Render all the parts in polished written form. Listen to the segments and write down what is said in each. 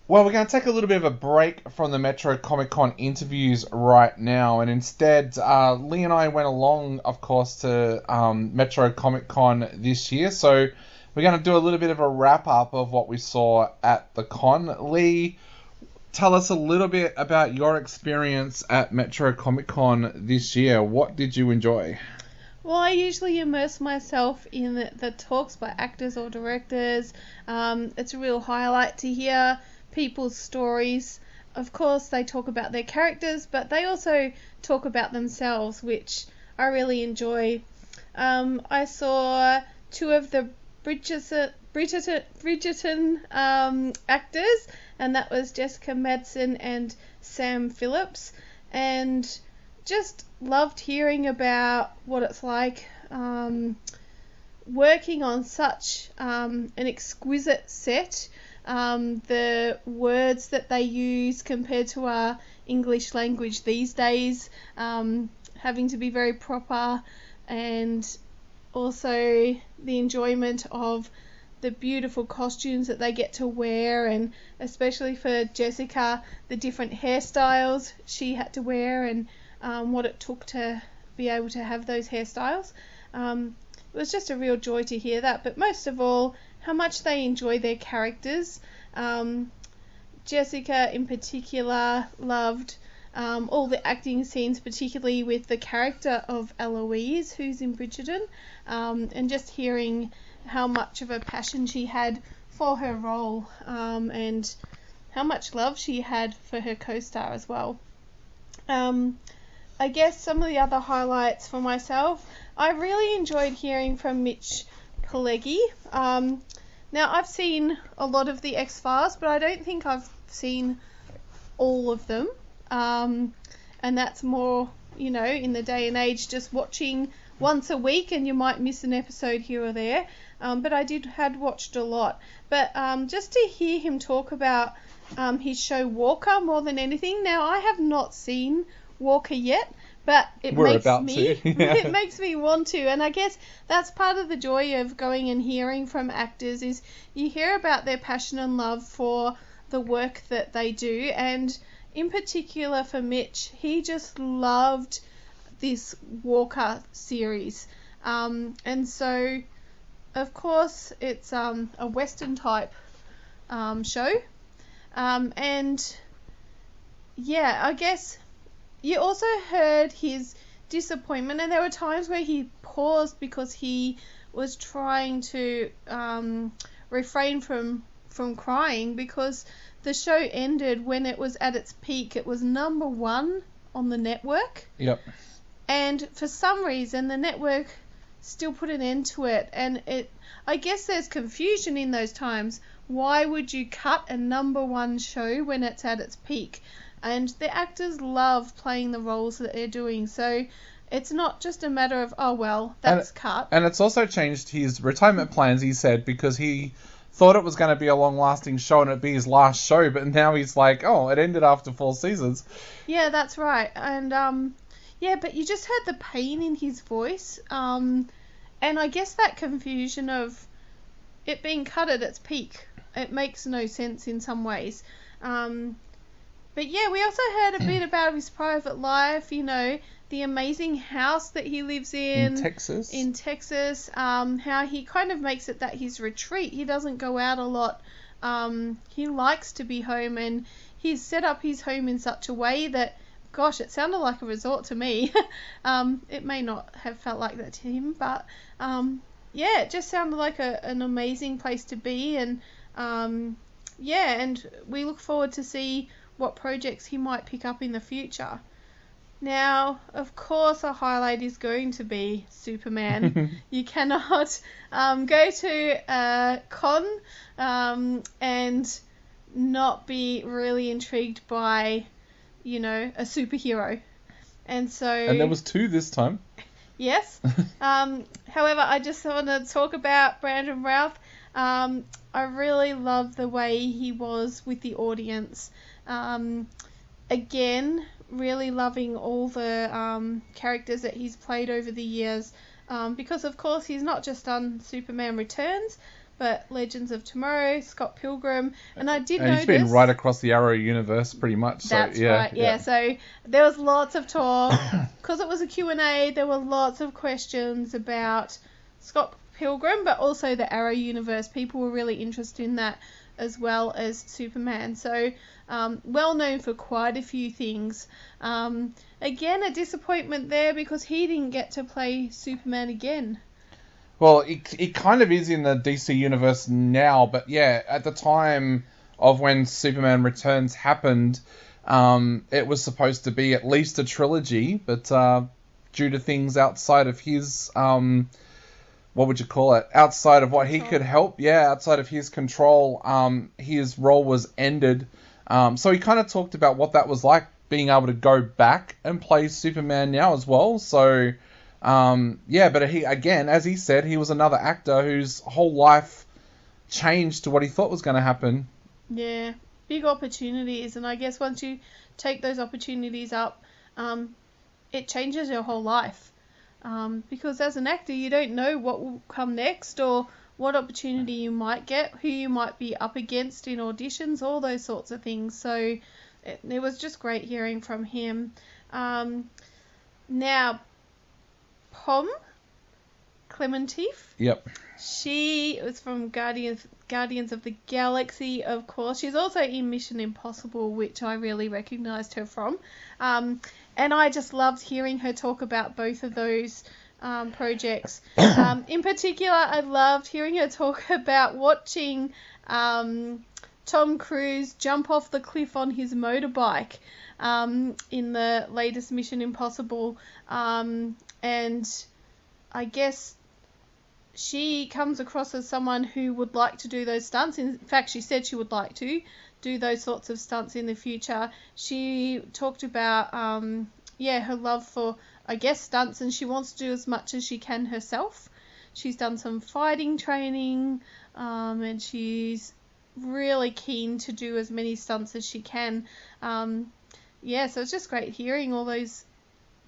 Well, we're going to take a little bit of a break from the Metro Comic Con interviews right now, and instead, Lee and I went along, of course, to Metro Comic Con this year. So we're going to do a little bit of a wrap up of what we saw at the con. Lee, tell us a little bit about your experience at Metro Comic Con this year. What did you enjoy? Well, I usually immerse myself in the talks by actors or directors. It's a real highlight to hear people's stories. Of course, they talk about their characters, but they also talk about themselves, which I really enjoy. I saw two of the Bridgerton actors, and that was Jessica Madsen and Sam Phillips, and just loved hearing about what it's like working on such an exquisite set. The words that they use compared to our English language these days, having to be very proper, and also the enjoyment of the beautiful costumes that they get to wear, and especially for Jessica, the different hairstyles she had to wear, and what it took to be able to have those hairstyles. It was just a real joy to hear that, but most of all, how much they enjoy their characters. Jessica in particular loved all the acting scenes, particularly with the character of Eloise, who's in Bridgerton, and just hearing how much of a passion she had for her role, and how much love she had for her co-star as well. I guess some of the other highlights for myself, I really enjoyed hearing from Mitch Pileggi. Now, I've seen a lot of the X-Files, but I don't think I've seen all of them. And that's more, in the day and age, just watching once a week, and you might miss an episode here or there. But I had watched a lot. But just to hear him talk about his show Walker more than anything. Now, I have not seen Walker yet, but it makes me want to. And I guess that's part of the joy of going and hearing from actors, is you hear about their passion and love for the work that they do. And in particular for Mitch, he just loved this Walker series. And so, of course, it's a Western type show. And yeah, I guess you also heard his disappointment, and there were times where he paused because he was trying to refrain from crying, because the show ended when it was at its peak. It was number one on the network. Yep. And for some reason, the network still put an end to it. And I guess there's confusion in those times. Why would you cut a number one show when it's at its peak? And the actors love playing the roles that they're doing. So it's not just a matter of, oh, well, that's cut. And it's also changed his retirement plans, he said, because he thought it was going to be a long-lasting show and it'd be his last show, but now he's like, oh, it ended after 4 seasons. Yeah, that's right. And, yeah, but you just heard the pain in his voice. And I guess that confusion of it being cut at its peak, it makes no sense in some ways. But yeah, we also heard a bit about his private life, the amazing house that he lives in Texas, how he kind of makes it that his retreat. He doesn't go out a lot. He likes to be home, and he's set up his home in such a way that, gosh, it sounded like a resort to me. It may not have felt like that to him, but yeah, it just sounded like an amazing place to be. And yeah, and we look forward to see what projects he might pick up in the future. Now, of course, a highlight is going to be Superman. You cannot go to a con and not be really intrigued by, a superhero. And there was 2 this time. Yes. However, I just want to talk about Brandon Routh. I really love the way he was with the audience. Again, really loving all the characters that he's played over the years, because of course he's not just done Superman Returns, but Legends of Tomorrow, Scott Pilgrim, and I did And notice... he's been right across the Arrow universe pretty much. That's so, yeah, right, yeah. So there was lots of talk. Because it was a Q&A, there were lots of questions about Scott Pilgrim, but also the Arrow universe. People were really interested in that as well as Superman. So, well known for quite a few things. Again, a disappointment there because he didn't get to play Superman again. Well, it kind of is in the DC universe now, but yeah, at the time of when Superman Returns happened, it was supposed to be at least a trilogy, but due to things outside of his, what would you call it? Outside of what he could help, outside of his control, his role was ended. So he kind of talked about what that was like, being able to go back and play Superman now as well. So, but he, again, as he said, he was another actor whose whole life changed to what he thought was going to happen. Yeah, big opportunities, and I guess once you take those opportunities up, it changes your whole life. Because as an actor, you don't know what will come next or what opportunity you might get, who you might be up against in auditions, all those sorts of things. So it was just great hearing from him. Now, Pom Klementieff. Yep. She was from Guardians of the Galaxy, of course. She's also in Mission Impossible, which I really recognised her from. And I just loved hearing her talk about both of those projects. In particular, I loved hearing her talk about watching Tom Cruise jump off the cliff on his motorbike in the latest Mission Impossible. And I guess she comes across as someone who would like to do those stunts. In fact, she said she would like to do those sorts of stunts in the future. She talked about, her love for, I guess, stunts, and she wants to do as much as she can herself. She's done some fighting training, and she's really keen to do as many stunts as she can. So it's just great hearing all those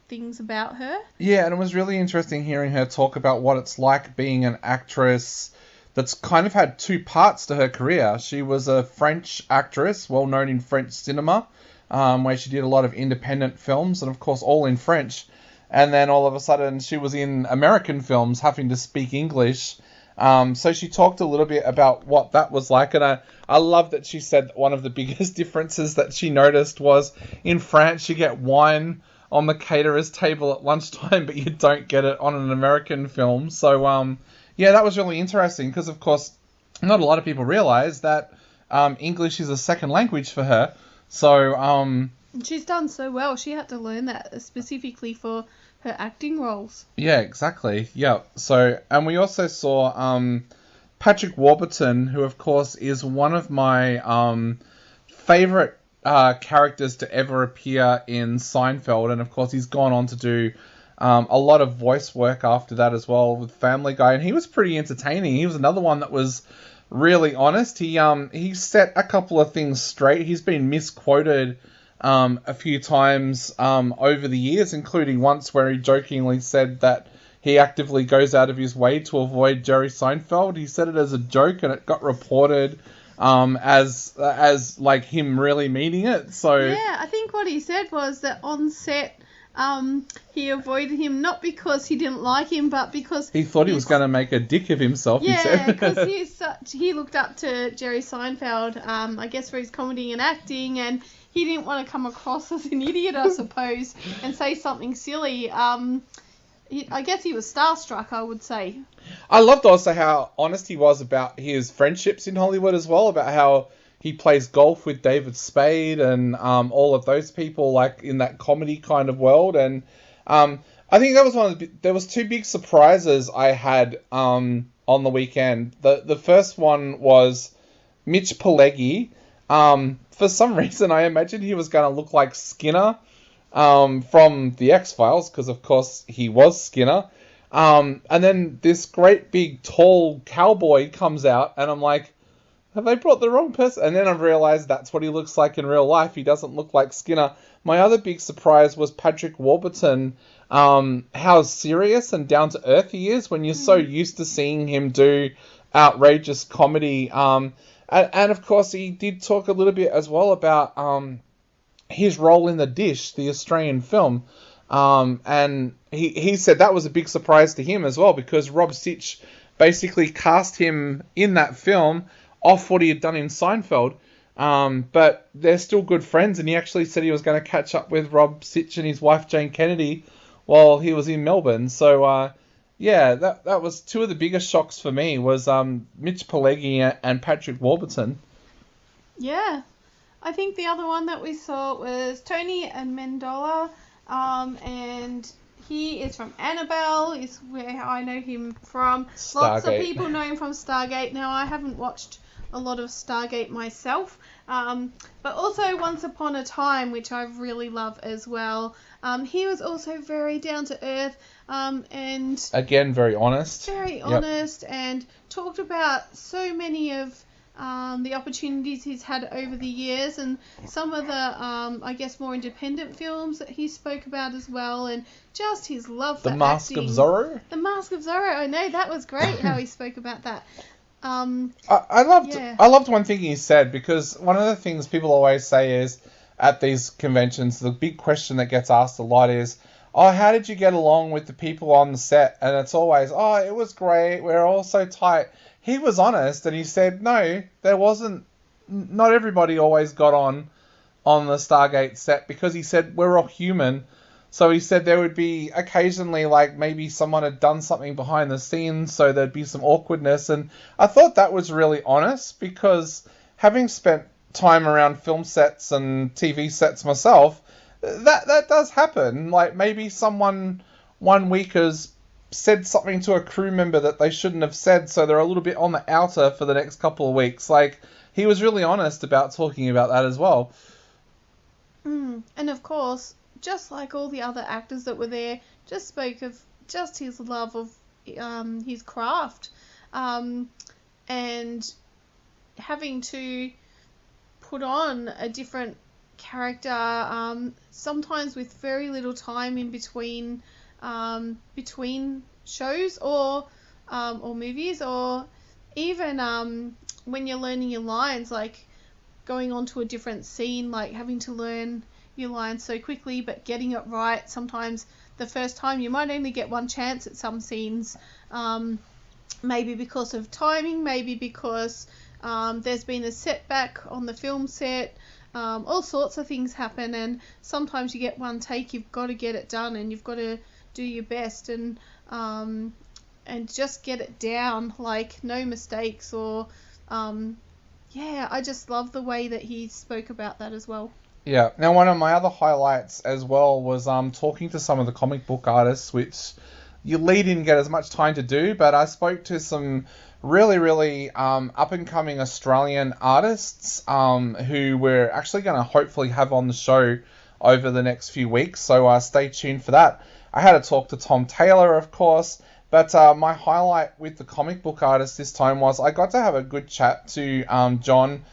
things about her. Yeah, and it was really interesting hearing her talk about what it's like being an actress that's kind of had two parts to her career. She was a French actress, well known in French cinema, where she did a lot of independent films, and of course all in French. And then all of a sudden she was in American films having to speak English. So she talked a little bit about what that was like, and I love that she said that one of the biggest differences that she noticed was in France you get wine on the caterer's table at lunchtime, but you don't get it on an American film. So, that was really interesting because, of course, not a lot of people realise that English is a second language for her. So, she's done so well. She had to learn that specifically for her acting roles. Yeah, exactly. Yeah. So, and we also saw Patrick Warburton, who, of course, is one of my favourite characters to ever appear in Seinfeld, and of course he's gone on to do a lot of voice work after that as well with Family Guy, and he was pretty entertaining. He was another one that was really honest. He set a couple of things straight. He's been misquoted a few times over the years, including once where he jokingly said that he actively goes out of his way to avoid Jerry Seinfeld. He said it as a joke, and it got reported as like him really meaning it. So yeah, I think what he said was that on set he avoided him not because he didn't like him, but because he thought he was going to make a dick of himself. Yeah, because he looked up to Jerry Seinfeld, I guess, for his comedy and acting, and he didn't want to come across as an idiot, I suppose, and say something silly. I guess he was starstruck, I would say. I loved also how honest he was about his friendships in Hollywood as well, about how he plays golf with David Spade and all of those people, like in that comedy kind of world. And I think that was there was two big surprises I had on the weekend. The first one was Mitch Pileggi. For some reason, I imagined he was going to look like Skinner from the X-Files, because of course he was Skinner. And then this great big tall cowboy comes out, and I'm like, have they brought the wrong person? And then I've realised that's what he looks like in real life. He doesn't look like Skinner. My other big surprise was Patrick Warburton, how serious and down to earth he is when you're so used to seeing him do outrageous comedy. And of course, he did talk a little bit as well about his role in The Dish, the Australian film. And he said that was a big surprise to him as well, because Rob Sitch basically cast him in that film off what he had done in Seinfeld. But they're still good friends, and he actually said he was going to catch up with Rob Sitch and his wife Jane Kennedy while he was in Melbourne. So yeah, that was two of the biggest shocks for me, was Mitch Pileggi and Patrick Warburton. Yeah. I think the other one that we saw was Tony Amendola, and he is from Annabelle, is where I know him from. Stargate. Lots of people know him from Stargate. Now, I haven't watched a lot of Stargate myself, but also Once Upon a Time, which I really love as well. He was also very down to earth, and again, very honest. Very honest, and talked about so many of the opportunities he's had over the years, and some of the, I guess, more independent films that he spoke about as well, and just his love for The Mask acting. of Zorro? The Mask of Zorro, I know, that was great how he spoke about that. I loved one thing he said, because one of the things people always say is, at these conventions, the big question that gets asked a lot is, oh, how did you get along with the people on the set? And it's always, oh, it was great, we're all so tight. He was honest, and he said, no, there wasn't, not everybody always got on the Stargate set, because he said, we're all human. So he said there would be occasionally, like, maybe someone had done something behind the scenes, so there'd be some awkwardness. And I thought that was really honest, because having spent time around film sets and TV sets myself, that does happen. Like, maybe someone one week has said something to a crew member that they shouldn't have said, so they're a little bit on the outer for the next couple of weeks. Like, he was really honest about talking about that as well. And of course, just like all the other actors that were there, just spoke of just his love of his craft, and having to put on a different character, sometimes with very little time in between shows or movies, or even when you're learning your lines, like going on to a different scene, like having to learn your lines so quickly, but getting it right. Sometimes the first time you might only get one chance at some scenes, maybe because of timing, maybe because there's been a setback on the film set. All sorts of things happen, and sometimes you get one take. You've got to get it done, and you've got to do your best, and just get it down, like no mistakes. Or I just love the way that he spoke about that as well. Yeah. Now, one of my other highlights as well was talking to some of the comic book artists, which you didn't get as much time to do, but I spoke to some really, really up-and-coming Australian artists who we're actually going to hopefully have on the show over the next few weeks, so stay tuned for that. I had to talk to Tom Taylor, of course, but my highlight with the comic book artist this time was I got to have a good chat to John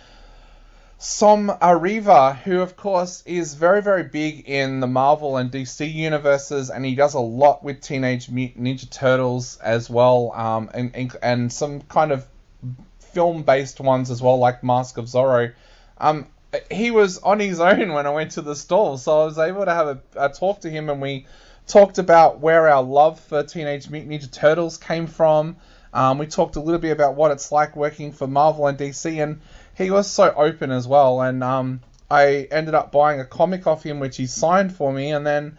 Somariva, who of course is very, very big in the Marvel and DC universes, and he does a lot with Teenage Mutant Ninja Turtles as well, and some kind of film-based ones as well, like Mask of Zorro. He was on his own when I went to the stall, so I was able to have a talk to him, and we talked about where our love for Teenage Mutant Ninja Turtles came from. We talked a little bit about what it's like working for Marvel and DC, and he was so open as well, and I ended up buying a comic off him, which he signed for me, and then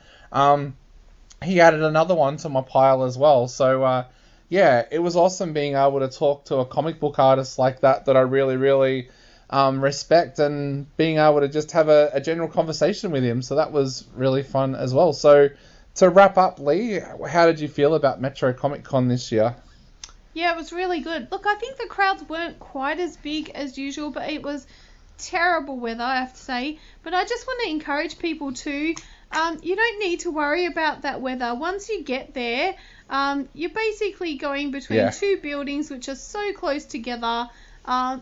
he added another one to my pile as well. So, it was awesome being able to talk to a comic book artist like that I really, really respect, and being able to just have a general conversation with him. So that was really fun as well. So, to wrap up, Lee, how did you feel about Metro Comic Con this year? Yeah, it was really good. Look, I think the crowds weren't quite as big as usual, but it was terrible weather, I have to say. But I just want to encourage people to, you don't need to worry about that weather. Once you get there, you're basically going between two buildings which are so close together.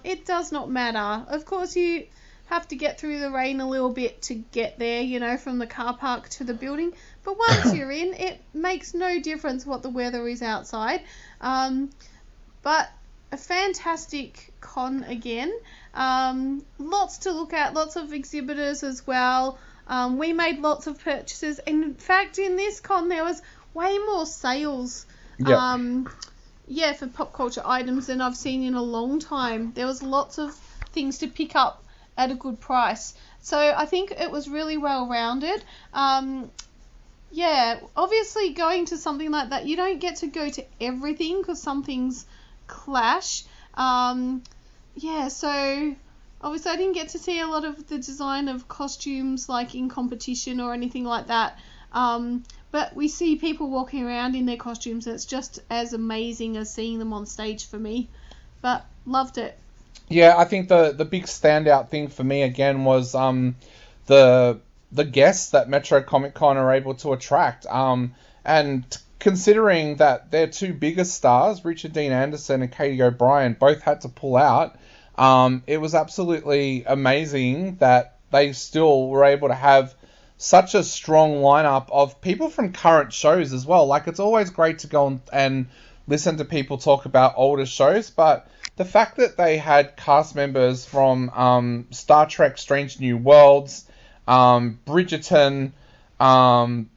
It does not matter. Of course, you have to get through the rain a little bit to get there, from the car park to the building. But once you're in, it makes no difference what the weather is outside. But a fantastic con again. Lots to look at, lots of exhibitors as well. We made lots of purchases. In fact, in this con, there was way more sales. Yep. For pop culture items than I've seen in a long time. There was lots of things to pick up at a good price. So I think it was really well rounded. Obviously going to something like that, you don't get to go to everything because some things clash. So obviously I didn't get to see a lot of the design of costumes like in competition or anything like that. But we see people walking around in their costumes, and it's just as amazing as seeing them on stage for me. But loved it. Yeah, I think the big standout thing for me again was the guests that Metro Comic Con are able to attract. And considering that their two biggest stars, Richard Dean Anderson and Katie O'Brien, both had to pull out, it was absolutely amazing that they still were able to have such a strong lineup of people from current shows as well. Like, it's always great to go and listen to people talk about older shows, but the fact that they had cast members from Star Trek Strange New Worlds, Bridgerton, Fallout,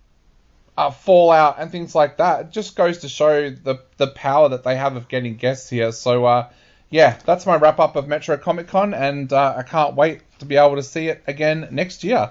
and things like that, it just goes to show the power that they have of getting guests here. So, that's my wrap-up of Metro Comic Con, and I can't wait to be able to see it again next year.